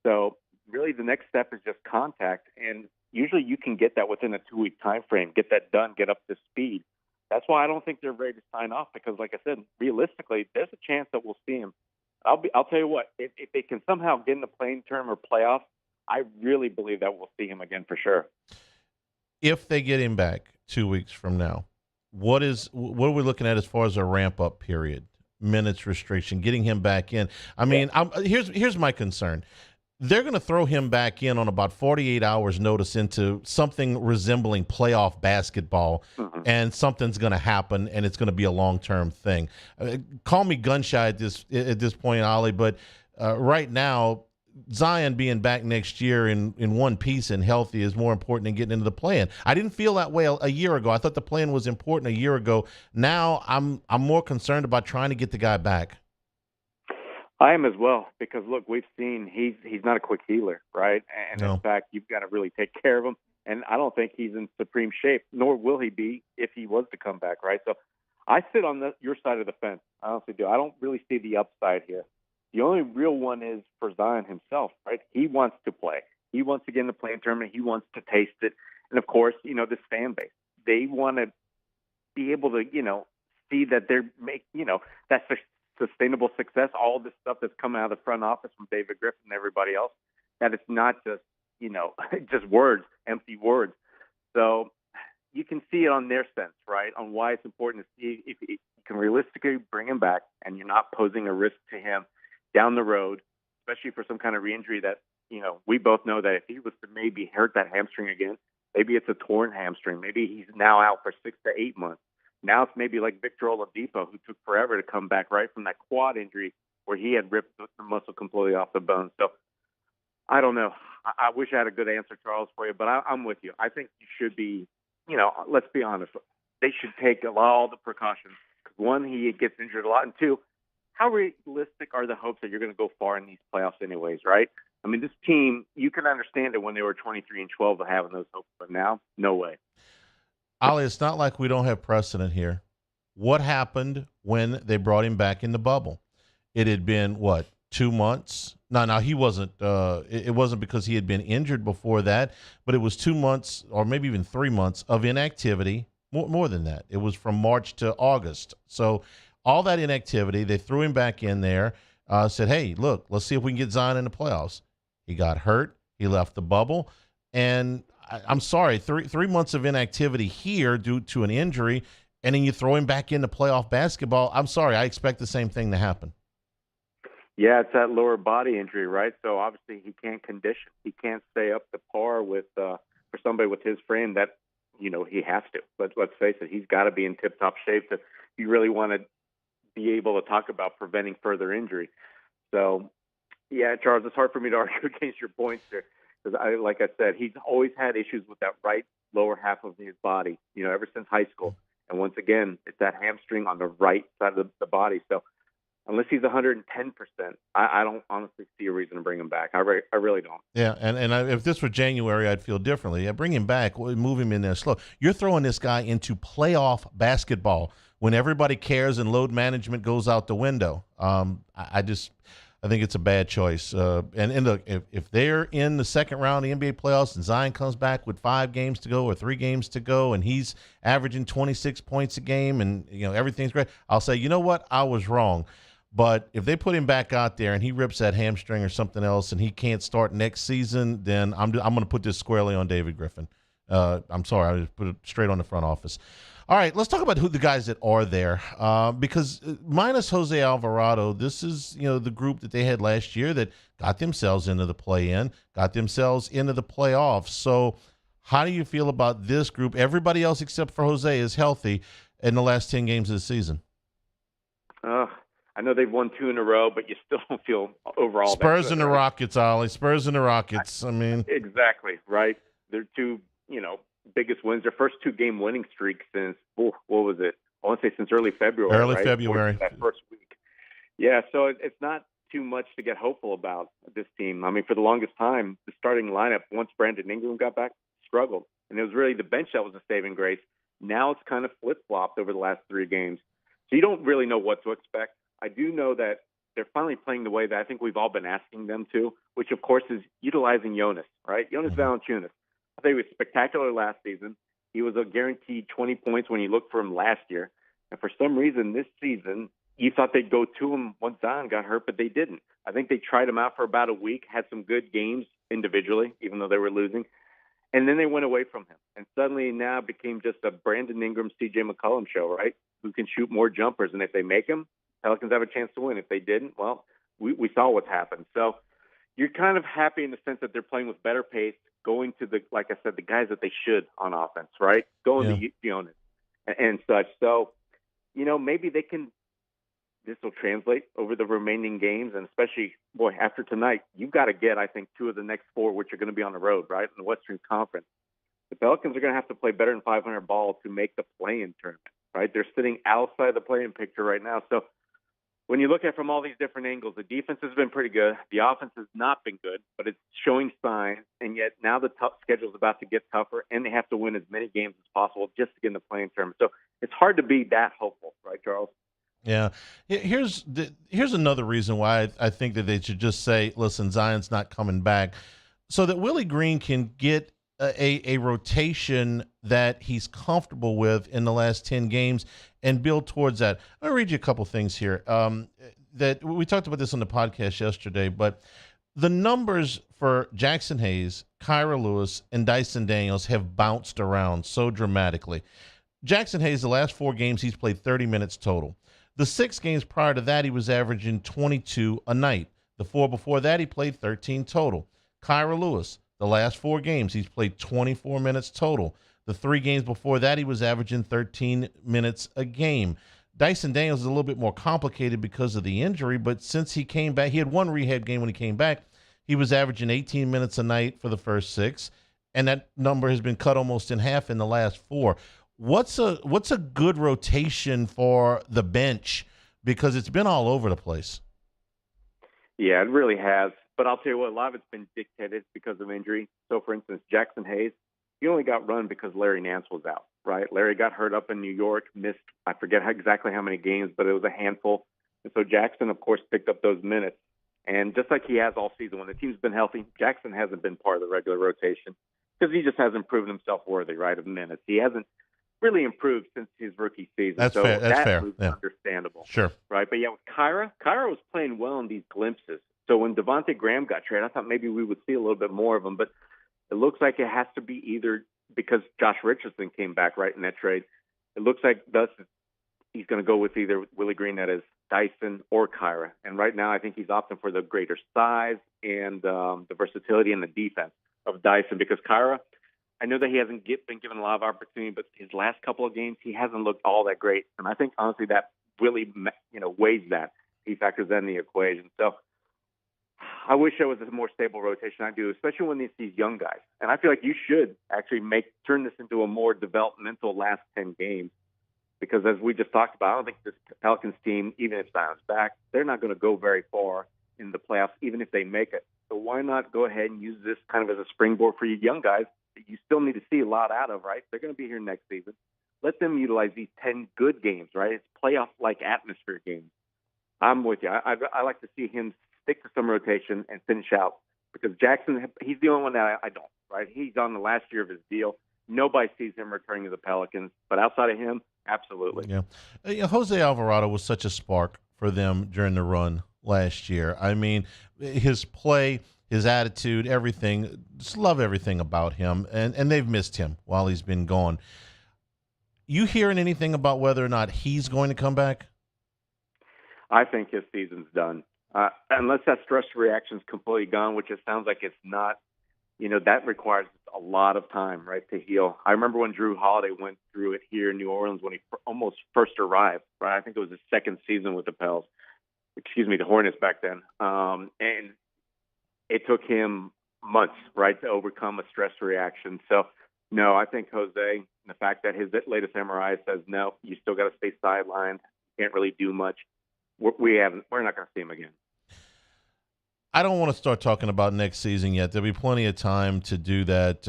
So really the next step is just contact, and usually you can get that within a 2-week time frame, get that done, get up to speed. That's why I don't think they're ready to sign off, because like I said, realistically, there's a chance that we'll see him. I'll tell you what, if they can somehow get in the playing term or playoffs, I really believe that we'll see him again for sure. If they get him back 2 weeks from now, what are we looking at as far as a ramp-up period, minutes restriction, getting him back in? I mean, here's my concern. They're going to throw him back in on about 48 hours notice into something resembling playoff basketball, and something's going to happen, and it's going to be a long-term thing. Call me gun-shy at this point, Ollie, but right now, Zion being back next year in one piece and healthy is more important than getting into the play-in. I didn't feel that way a year ago. I thought the play-in was important a year ago. Now I'm more concerned about trying to get the guy back. I am as well, because look, we've seen he's not a quick healer, right? And No. In fact, you've got to really take care of him. And I don't think he's in supreme shape, nor will he be if he was to come back, right? So I sit on your side of the fence. I honestly do. I don't really see the upside here. The only real one is for Zion himself, right? He wants to play. He wants to get in the playing tournament. He wants to taste it. And of course, this fan base, they want to be able to, see that they're that's a sustainable success. All this stuff that's coming out of the front office from David Griffin and everybody else, that it's not just, just words, empty words. So you can see it on their sense, right? On why it's important to see if you can realistically bring him back and you're not posing a risk to him down the road, especially for some kind of re-injury that, we both know that if he was to maybe hurt that hamstring again, maybe it's a torn hamstring. Maybe he's now out for 6 to 8 months. Now it's maybe like Victor Oladipo, who took forever to come back right from that quad injury where he had ripped the muscle completely off the bone. So I don't know. I wish I had a good answer, Charles, for you, but I'm with you. I think you should be, let's be honest. They should take all the precautions. Because one, he gets injured a lot, and two, how realistic are the hopes that you're going to go far in these playoffs anyways, right? I mean, this team, you can understand it when they were 23-12 of having those hopes, but now, no way. Ollie, it's not like we don't have precedent here. What happened when they brought him back in the bubble? It had been, 2 months? No, he wasn't. It wasn't because he had been injured before that, but it was 2 months or maybe even 3 months of inactivity, more than that. It was from March to August. So all that inactivity, they threw him back in there, said, hey, look, let's see if we can get Zion in the playoffs. He got hurt. He left the bubble. And I'm sorry, three months of inactivity here due to an injury, and then you throw him back into playoff basketball. I'm sorry, I expect the same thing to happen. Yeah, it's that lower body injury, right? So obviously he can't condition. He can't stay up to par with for somebody with his frame that, he has to. Let's face it, he's got to be in tip-top shape if you really want to be able to talk about preventing further injury. So, yeah, Charles, it's hard for me to argue against your points there. Because, like I said, he's always had issues with that right lower half of his body, ever since high school. And once again, it's that hamstring on the right side of the body. So unless he's 110%, I don't honestly see a reason to bring him back. I really don't. Yeah, if this were January, I'd feel differently. Yeah, bring him back, move him in there slow. You're throwing this guy into playoff basketball when everybody cares and load management goes out the window. I think it's a bad choice. And look, if they're in the second round of the NBA playoffs and Zion comes back with 5 games to go or 3 games to go and he's averaging 26 points a game and everything's great, I'll say, you know what, I was wrong. But if they put him back out there and he rips that hamstring or something else and he can't start next season, then I'm going to put this squarely on David Griffin. I'm sorry, I just put it straight on the front office. All right, let's talk about who the guys that are there, because minus Jose Alvarado, this is the group that they had last year that got themselves into the play-in, got themselves into the playoffs. So how do you feel about this group? Everybody else except for Jose is healthy in the last 10 games of the season. I know they've won 2 in a row, but you still don't feel overall. Spurs and the Rockets, Ollie. Spurs and the Rockets. I mean, exactly right. They're 2, biggest wins. Their first 2-game winning streak since what was it? I want to say since early February. Early February. That first week. Yeah, so it's not too much to get hopeful about this team. I mean, for the longest time, the starting lineup, once Brandon Ingram got back, struggled, and it was really the bench that was a saving grace. Now it's kind of flip-flopped over the last 3 games, so you don't really know what to expect. I do know that they're finally playing the way that I think we've all been asking them to, which, of course, is utilizing Jonas, right? Jonas Valanciunas. I think he was spectacular last season. He was a guaranteed 20 points when you looked for him last year. And for some reason this season, you thought they'd go to him once Zion got hurt, but they didn't. I think they tried him out for about a week, had some good games individually, even though they were losing. And then they went away from him. And suddenly now it became just a Brandon Ingram, C.J. McCollum show, right? Who can shoot more jumpers. And if they make them, Pelicans have a chance to win. If they didn't, well, we saw what's happened. So you're kind of happy in the sense that they're playing with better pace, going to like I said, the guys that they should on offense, right? Going to Jonas and such. So, maybe this will translate over the remaining games. And especially, after tonight, you've got to get, I think, 2 of the next 4, which are going to be on the road, right? In the Western Conference. The Pelicans are going to have to play better than 500 ball to make the play-in tournament, right? They're sitting outside the play-in picture right now. So, when you look at it from all these different angles, the defense has been pretty good. The offense has not been good, but it's showing signs. And yet now the tough schedule is about to get tougher, and they have to win as many games as possible just to get in the playing tournament. So it's hard to be that hopeful, right, Charles? Yeah. Here's another reason why I think that they should just say, listen, Zion's not coming back, so that Willie Green can get a rotation that he's comfortable with in the last 10 games and build towards that. I'm going to read you a couple things here. That we talked about this on the podcast yesterday, but the numbers for Jackson Hayes, Kyra Lewis, and Dyson Daniels have bounced around so dramatically. Jackson Hayes, the last 4 games, he's played 30 minutes total. The 6 games prior to that, he was averaging 22 a night. The 4 before that, he played 13 total. Kyra Lewis, the last 4 games, he's played 24 minutes total. The 3 games before that, he was averaging 13 minutes a game. Dyson Daniels is a little bit more complicated because of the injury, but since he came back, he had 1 rehab game when he came back. He was averaging 18 minutes a night for the first 6, and that number has been cut almost in half in the last 4. What's a good rotation for the bench? Because it's been all over the place. Yeah, it really has. But I'll tell you what, a lot of it's been dictated because of injury. So, for instance, Jackson Hayes, he only got run because Larry Nance was out, right? Larry got hurt up in New York, missed, I forget exactly how many games, but it was a handful. And so Jackson, of course, picked up those minutes. And just like he has all season, when the team's been healthy, Jackson hasn't been part of the regular rotation because he just hasn't proven himself worthy, right, of minutes. He hasn't really improved since his rookie season. That's so fair. That's fair. Move's Yeah. Understandable. Sure. Right. But yeah, with Kyra was playing well in these glimpses. So when Devontae Graham got traded, I thought maybe we would see a little bit more of him. But it looks like it has to be either because Josh Richardson came back right in that trade. It looks like thus he's going to go with either Willie Green, that is Dyson, or Kyra. And right now I think he's opting for the greater size and the versatility and the defense of Dyson, because Kyra, I know that he hasn't been given a lot of opportunity, but his last couple of games, he hasn't looked all that great. And I think, honestly, that really, weighs that. He factors in the equation. So I wish there was a more stable rotation. I do, especially when it's these young guys. And I feel like you should actually turn this into a more developmental last 10 games, because as we just talked about, I don't think this Pelicans team, even if Zion's back, they're not going to go very far in the playoffs, even if they make it. So why not go ahead and use this kind of as a springboard for you young guys that you still need to see a lot out of, right? They're going to be here next season. Let them utilize these 10 good games, right? It's playoff-like atmosphere games. I'm with you. I like to see him stick to some rotation and finish out, because Jackson, he's the only one that I don't, right? He's on the last year of his deal. Nobody sees him returning to the Pelicans, but outside of him, absolutely. Yeah. Jose Alvarado was such a spark for them during the run last year. I mean, his play, his attitude, everything, just love everything about him, and they've missed him while he's been gone. You hearing anything about whether or not he's going to come back? I think his season's done. Unless that stress reaction's completely gone, which it sounds like it's not, that requires a lot of time, right, to heal. I remember when Drew Holiday went through it here in New Orleans when he almost first arrived, right? I think it was his second season with the the Hornets back then. And it took him months, right, to overcome a stress reaction. So, no, I think Jose, the fact that his latest MRI says, no, you still got to stay sidelined, can't really do much. We're not going to see him again. I don't want to start talking about next season yet. There'll be plenty of time to do that,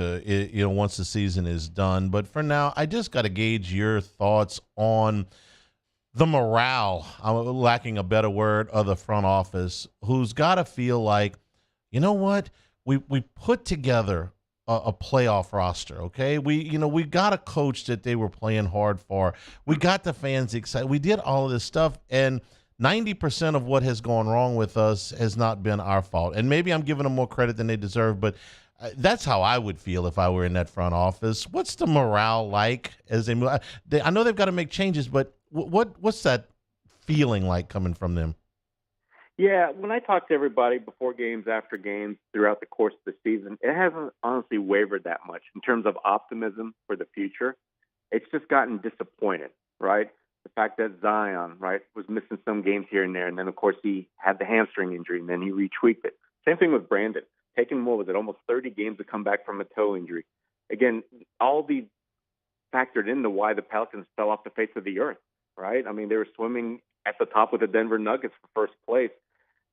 once the season is done. But for now, I just got to gauge your thoughts on the morale, I'm lacking a better word, of the front office, who's got to feel like, you know what, we put together a playoff roster, okay? We got a coach that they were playing hard for. We got the fans excited. We did all of this stuff, and 90% of what has gone wrong with us has not been our fault. And maybe I'm giving them more credit than they deserve, but that's how I would feel if I were in that front office. What's the morale like as they move? I know they've got to make changes, but what's that feeling like coming from them? Yeah, when I talk to everybody before games, after games, throughout the course of the season, it hasn't honestly wavered that much in terms of optimism for the future. It's just gotten disappointed, right? The fact that Zion, right, was missing some games here and there, and then, of course, he had the hamstring injury, and then he retweaked it. Same thing with Brandon. Taking, almost 30 games to come back from a toe injury. Again, all these factored into why the Pelicans fell off the face of the earth, right? I mean, they were swimming at the top with the Denver Nuggets for first place,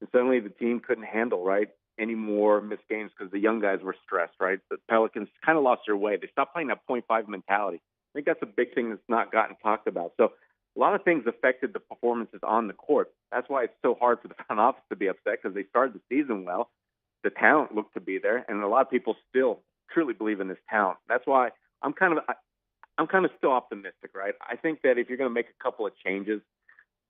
and suddenly the team couldn't handle, right, any more missed games because the young guys were stressed, right? The Pelicans kind of lost their way. They stopped playing that 0.5 mentality. I think that's a big thing that's not gotten talked about. So a lot of things affected the performances on the court. That's why it's so hard for the front office to be upset, because they started the season well. The talent looked to be there, and a lot of people still truly believe in this talent. That's why I'm kind of still optimistic, right? I think that if you're going to make a couple of changes,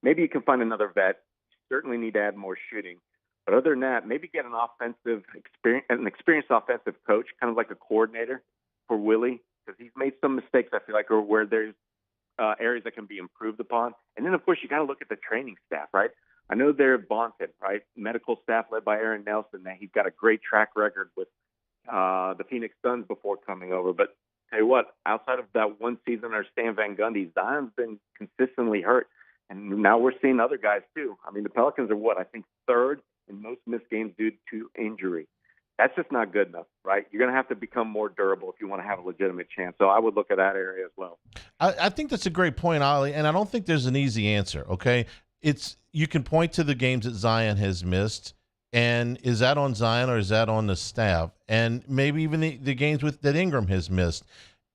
maybe you can find another vet. You certainly need to add more shooting. But other than that, maybe get an experienced offensive coach, kind of like a coordinator for Willie, because he's made some mistakes, I feel like, or where there's areas that can be improved upon. And then, of course, you got to look at the training staff, right? I know they're vaunted, right? Medical staff led by Aaron Nelson. He's got a great track record with the Phoenix Suns before coming over. But tell you what, outside of that one season under Stan Van Gundy, Zion's been consistently hurt. And now we're seeing other guys too. I mean, the Pelicans are I think third in most missed games due to injury. That's just not good enough, right? You're going to have to become more durable if you want to have a legitimate chance. So I would look at that area as well. I think that's a great point, Ollie, and I don't think there's an easy answer, okay? You can point to the games that Zion has missed, and is that on Zion or is that on the staff? And maybe even the games that Ingram has missed,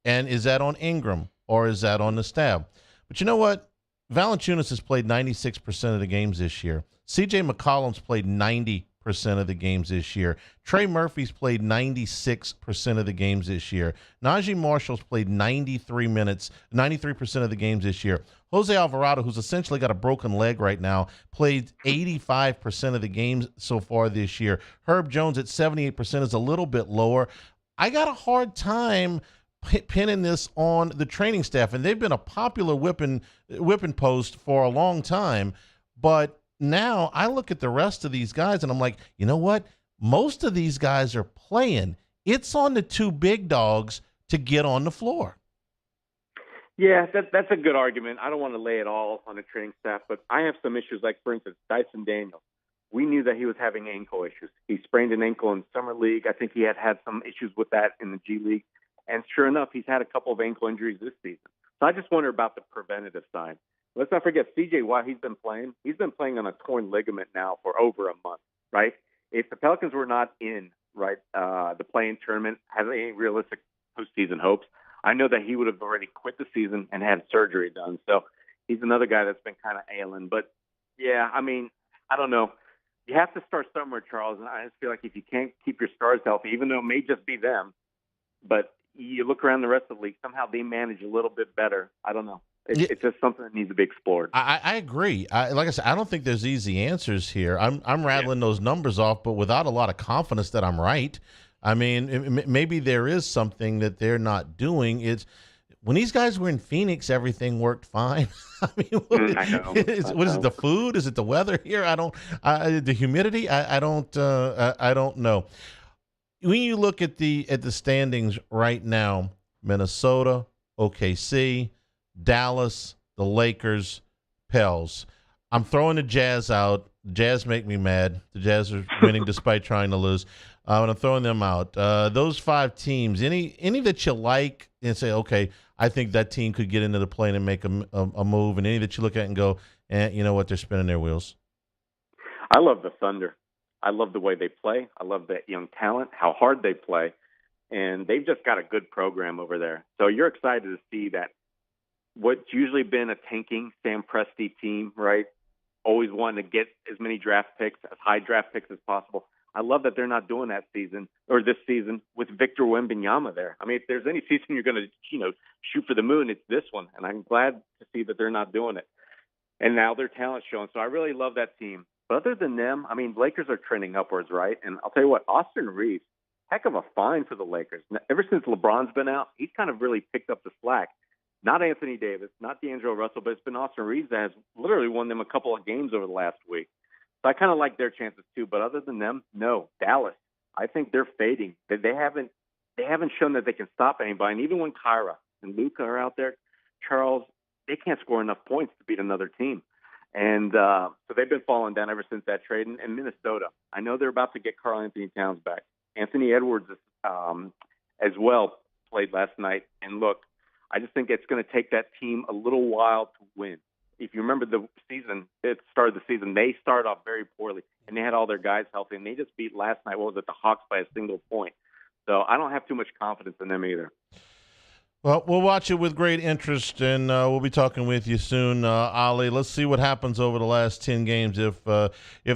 and is that on Ingram or is that on the staff? But you know what? Valanciunas has played 96% of the games this year. C.J. McCollum's played 90% of the games this year. Trey Murphy's played 96% of the games this year. Najee Marshall's played 93% of the games this year. Jose Alvarado, who's essentially got a broken leg right now, played 85% of the games so far this year. Herb Jones at 78% is a little bit lower. I got a hard time pinning this on the training staff, and they've been a popular whipping post for a long time, but now I look at the rest of these guys and I'm like, you know what? Most of these guys are playing. It's on the two big dogs to get on the floor. Yeah, that's a good argument. I don't want to lay it all on the training staff, but I have some issues, like, for instance, Dyson Daniels. We knew that he was having ankle issues. He sprained an ankle in Summer League. I think he had some issues with that in the G League. And sure enough, he's had a couple of ankle injuries this season. So I just wonder about the preventative side. Let's not forget C.J. Watt. He's been playing on a torn ligament now for over a month, right? If the Pelicans were not in, right, the play-in tournament, have any realistic postseason hopes, I know that he would have already quit the season and had surgery done. So he's another guy that's been kind of ailing. But, yeah, I mean, I don't know. You have to start somewhere, Charles, and I just feel like if you can't keep your stars healthy, even though it may just be them, but you look around the rest of the league, somehow they manage a little bit better. I don't know. It's just something that needs to be explored. I agree. Like I said, I don't think there's easy answers here. I'm rattling those numbers off, but without a lot of confidence that I'm right. I mean, maybe there is something that they're not doing. It's when these guys were in Phoenix, everything worked fine. I mean, what is it? The food? Is it the weather here? The humidity? I don't know. When you look at the standings right now, Minnesota, OKC, Dallas, the Lakers, Pels. I'm throwing the Jazz out. The Jazz make me mad. The Jazz are winning despite trying to lose. And I'm throwing them out. Those 5 teams, any that you like and say, okay, I think that team could get into the play and make a move, and any that you look at and go, you know what, they're spinning their wheels. I love the Thunder. I love the way they play. I love that young talent, how hard they play, and they've just got a good program over there. So you're excited to see that what's usually been a tanking Sam Presti team, right? Always wanting to get as many draft picks, as high draft picks as possible. I love that they're not doing that this season with Victor Wembanyama there. I mean, if there's any season you're going to, shoot for the moon, it's this one. And I'm glad to see that they're not doing it. And now their talent's showing. So I really love that team. But other than them, I mean, Lakers are trending upwards, right? And I'll tell you what, Austin Reeves, heck of a find for the Lakers. Ever since LeBron's been out, he's kind of really picked up the slack. Not Anthony Davis, not D'Angelo Russell, but it's been Austin Reeves that has literally won them a couple of games over the last week. So I kind of like their chances too. But other than them, no. Dallas, I think they're fading. They haven't shown that they can stop anybody. And even when Kyra and Luka are out there, Charles, they can't score enough points to beat another team. And so they've been falling down ever since that trade. And Minnesota, I know they're about to get Karl Anthony Towns back. Anthony Edwards as well played last night. And look, I just think it's going to take that team a little while to win. If you remember the start of the season, they started off very poorly, and they had all their guys healthy, and they just beat last night, the Hawks by a single point. So I don't have too much confidence in them either. Well, we'll watch it with great interest, and we'll be talking with you soon, Ali. Let's see what happens over the last 10 games, if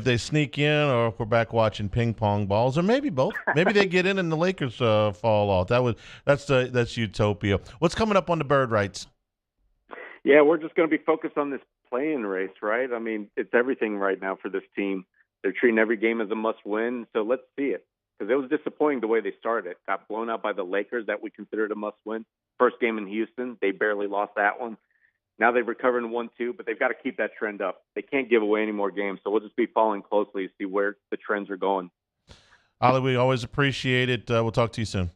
they sneak in or if we're back watching ping pong balls, or maybe both. Maybe they get in and the Lakers fall off. That's utopia. What's coming up on the Bird Rights? Yeah, we're just going to be focused on this play-in race, right? I mean, it's everything right now for this team. They're treating every game as a must-win, so let's see it. Because it was disappointing the way they started. Got blown out by the Lakers that we considered a must-win. First game in Houston, they barely lost that one. Now they've recovered in 1-2, but they've got to keep that trend up. They can't give away any more games, so we'll just be following closely to see where the trends are going. Ali, we always appreciate it. We'll talk to you soon.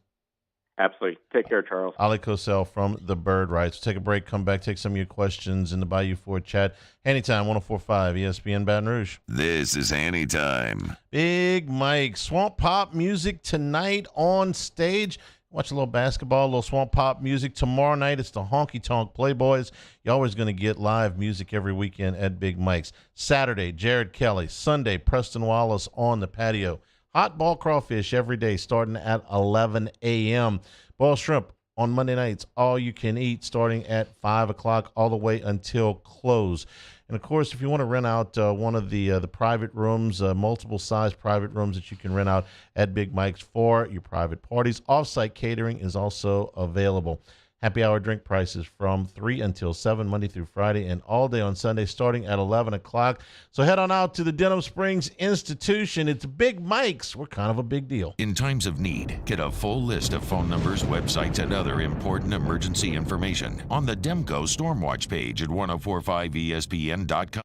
Absolutely. Take care, Charles. Ali Cosell from the Bird Rights. We'll take a break, come back, take some of your questions in the Bayou Ford chat. Anytime, 104.5 ESPN Baton Rouge. This is Anytime. Big Mike. Swamp Pop music tonight on stage. Watch a little basketball, a little Swamp Pop music. Tomorrow night, it's the Honky Tonk Playboys. You're always going to get live music every weekend at Big Mike's. Saturday, Jared Kelly. Sunday, Preston Wallace on the patio. Hot ball crawfish every day starting at 11 a.m. Boiled shrimp on Monday nights, all you can eat starting at 5 o'clock all the way until close. And, of course, if you want to rent out one of the private rooms, multiple size private rooms that you can rent out at Big Mike's for your private parties, off-site catering is also available. Happy hour drink prices from 3 until 7, Monday through Friday, and all day on Sunday starting at 11 o'clock. So head on out to the Denham Springs Institution. It's Big Mike's. We're kind of a big deal. In times of need, get a full list of phone numbers, websites, and other important emergency information on the Demco Stormwatch page at 1045ESPN.com.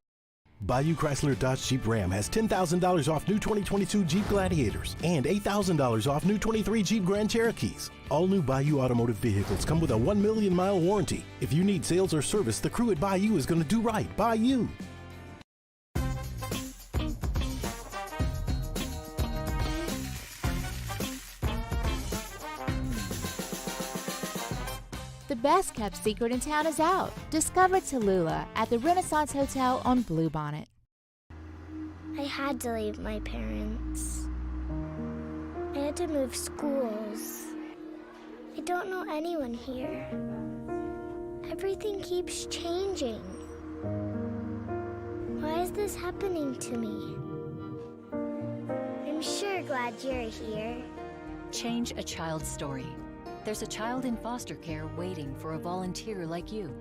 Bayou Chrysler Dodge Jeep Ram has $10,000 off new 2022 Jeep Gladiators and $8,000 off new 23 Jeep Grand Cherokees. All new Bayou automotive vehicles come with a 1 million mile warranty. If you need sales or service, the crew at Bayou is going to do right by you. The best kept secret in town is out. Discover Tallulah at the Renaissance Hotel on Bluebonnet. I had to leave my parents. I had to move schools. I don't know anyone here. Everything keeps changing. Why is this happening to me? I'm sure glad you're here. Change a child's story. There's a child in foster care waiting for a volunteer like you.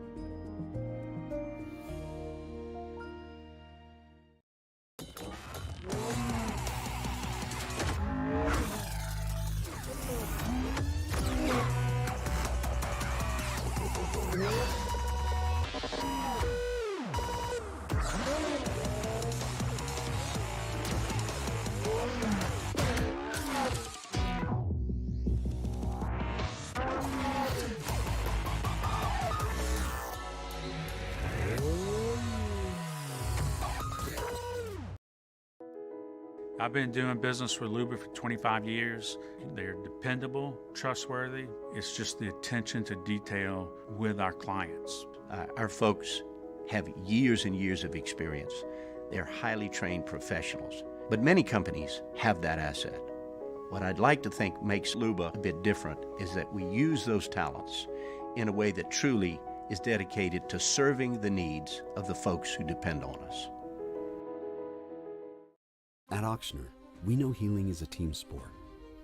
I've been doing business with Luba for 25 years. They're dependable, trustworthy. It's just the attention to detail with our clients. Our folks have years and years of experience. They're highly trained professionals. But many companies have that asset. What I'd like to think makes Luba a bit different is that we use those talents in a way that truly is dedicated to serving the needs of the folks who depend on us. At Auctioner, we know healing is a team sport.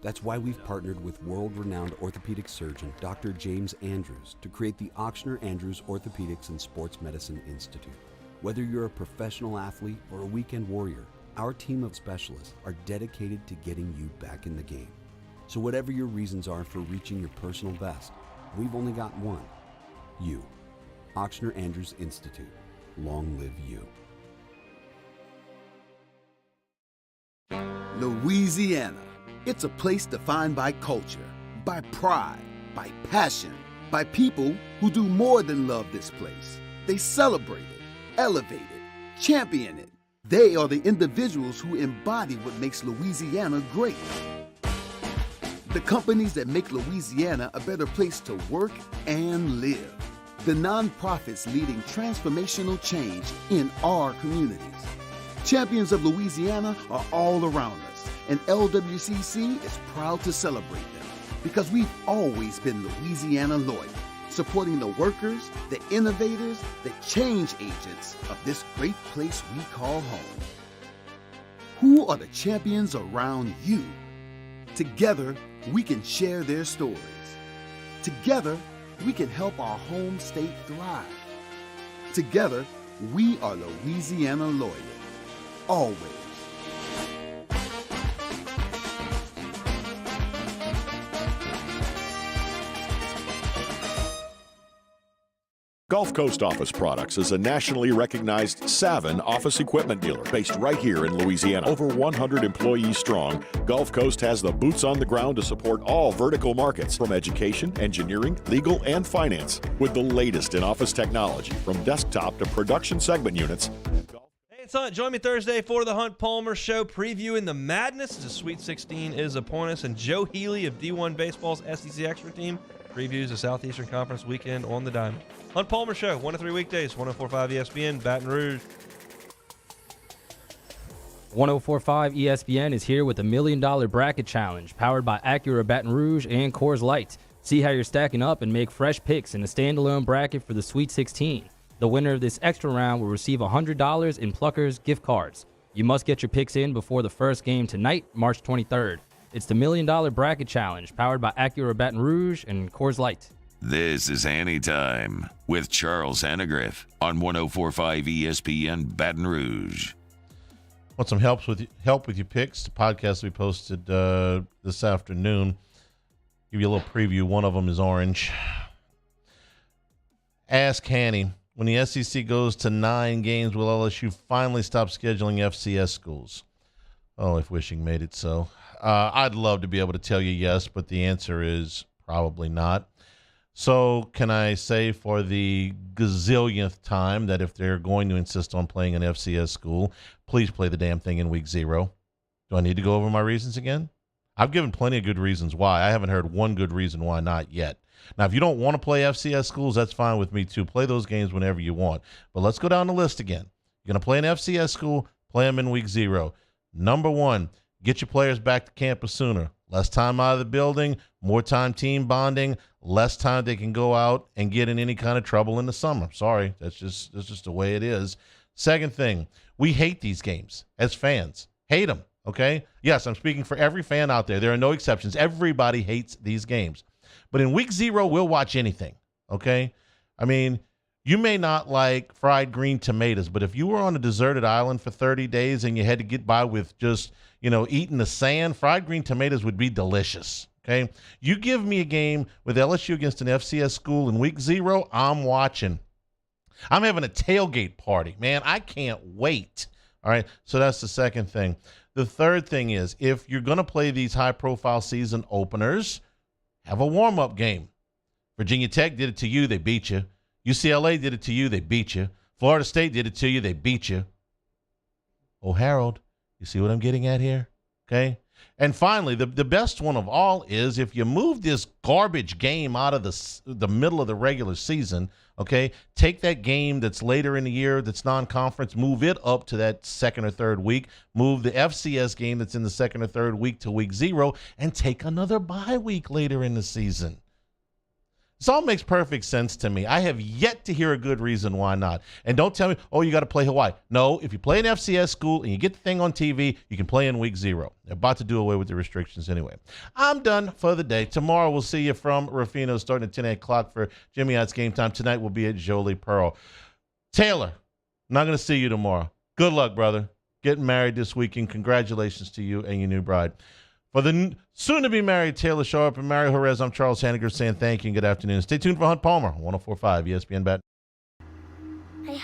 That's why we've partnered with world-renowned orthopedic surgeon Dr. James Andrews to create the Auctioner Andrews Orthopedics and Sports Medicine Institute. Whether you're a professional athlete or a weekend warrior, our team of specialists are dedicated to getting you back in the game. So whatever your reasons are for reaching your personal best, we've only got one: you. Auctioner Andrews Institute. Long live you. Louisiana. It's a place defined by culture, by pride, by passion, by people who do more than love this place. They celebrate it, elevate it, champion it. They are the individuals who embody what makes Louisiana great. The companies that make Louisiana a better place to work and live. The nonprofits leading transformational change in our communities. Champions of Louisiana are all around us, and LWCC is proud to celebrate them because we've always been Louisiana loyal, supporting the workers, the innovators, the change agents of this great place we call home. Who are the champions around you? Together, we can share their stories. Together, we can help our home state thrive. Together, we are Louisiana loyal. Always. Gulf Coast Office Products is a nationally recognized Savin office equipment dealer based right here in Louisiana. Over 100 employees strong, Gulf Coast has the boots on the ground to support all vertical markets, from education, engineering, legal, and finance, with the latest in office technology, from desktop to production segment units. It's Hunt. Join me Thursday for the Hunt Palmer Show, previewing the madness. The Sweet 16 is upon us, and Joe Healy of D1 Baseball's SEC Extra Team previews the Southeastern Conference weekend on the diamond. Hunt Palmer Show, 1 to 3 weekdays, 104.5 ESPN, Baton Rouge. 104.5 ESPN is here with the $1 Million Bracket Challenge, powered by Acura Baton Rouge and Coors Light. See how you're stacking up and make fresh picks in a standalone bracket for the Sweet 16. The winner of this extra round will receive $100 in Pluckers gift cards. You must get your picks in before the first game tonight, March 23rd. It's the $1 Million Bracket Challenge, powered by Acura Baton Rouge and Coors Light. This is Hanny Time with Charles Hannegriff on 104.5 ESPN Baton Rouge. Want some help with your picks? The podcast we posted this afternoon. Give you a little preview. One of them is orange. Ask Hanny. When the SEC goes to 9 games, will LSU finally stop scheduling FCS schools? Oh, if wishing made it so. I'd love to be able to tell you yes, but the answer is probably not. So can I say for the gazillionth time that if they're going to insist on playing an FCS school, please play the damn thing in week 0? Do I need to go over my reasons again? I've given plenty of good reasons why. I haven't heard one good reason why not yet. Now, if you don't want to play FCS schools, that's fine with me too. Play those games whenever you want. But let's go down the list again. You're going to play an FCS school, play them in week 0. Number 1, get your players back to campus sooner. Less time out of the building, more time team bonding, less time they can go out and get in any kind of trouble in the summer. Sorry, that's just the way it is. Second thing, we hate these games as fans. Hate them, okay? Yes, I'm speaking for every fan out there. There are no exceptions. Everybody hates these games. But in week 0, we'll watch anything, okay? I mean, you may not like fried green tomatoes, but if you were on a deserted island for 30 days and you had to get by with just, eating the sand, fried green tomatoes would be delicious, okay? You give me a game with LSU against an FCS school in week 0, I'm watching. I'm having a tailgate party, man. I can't wait. All right, so that's the second thing. The third thing is, if you're going to play these high-profile season openers, have a warm-up game. Virginia Tech did it to you, they beat you. UCLA did it to you, they beat you. Florida State did it to you, they beat you. Oh, Harold, you see what I'm getting at here? Okay? And finally, the best one of all is if you move this garbage game out of the middle of the regular season, okay, take that game that's later in the year that's non-conference, move it up to that second or third week, move the FCS game that's in the second or third week to week 0, and take another bye week later in the season. This all makes perfect sense to me. I have yet to hear a good reason why not. And don't tell me, oh, you got to play Hawaii. No, if you play an FCS school and you get the thing on TV, you can play in week 0. They're about to do away with the restrictions anyway. I'm done for the day. Tomorrow we'll see you from Rufino starting at 10 o'clock for Jimmy Ott's Game Time. Tonight we'll be at Jolie Pearl. Taylor, not going to see you tomorrow. Good luck, brother. Getting married this weekend. Congratulations to you and your new bride. For the soon-to-be-married Taylor Sharp and Mario Jerez, I'm Charles Hanniger saying thank you and good afternoon. Stay tuned for Hunt Palmer, 104.5 ESPN Baton.